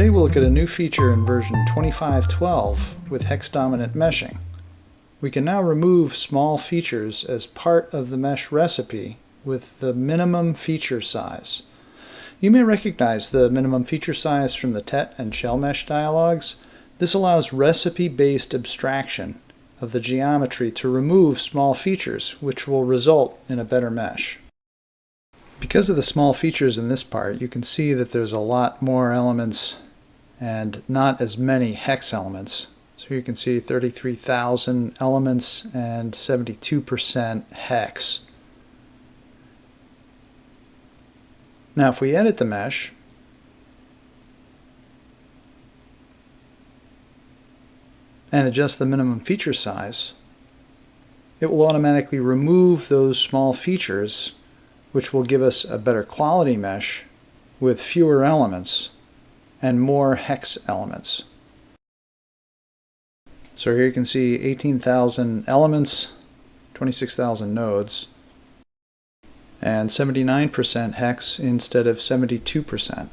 Today we'll look at a new feature in version 25.12 with hex-dominant meshing. We can now remove small features as part of the mesh recipe with the minimum feature size. You may recognize the minimum feature size from the TET and shell mesh dialogues. This allows recipe-based abstraction of the geometry to remove small features, which will result in a better mesh. Because of the small features in this part, you can see that there's a lot more elements and not as many hex elements. So you can see 33,000 elements and 72% hex. Now if we edit the mesh, and adjust the minimum feature size, it will automatically remove those small features, which will give us a better quality mesh with fewer elements and more hex elements. So here you can see 18,000 elements, 26,000 nodes, and 79% hex instead of 72%.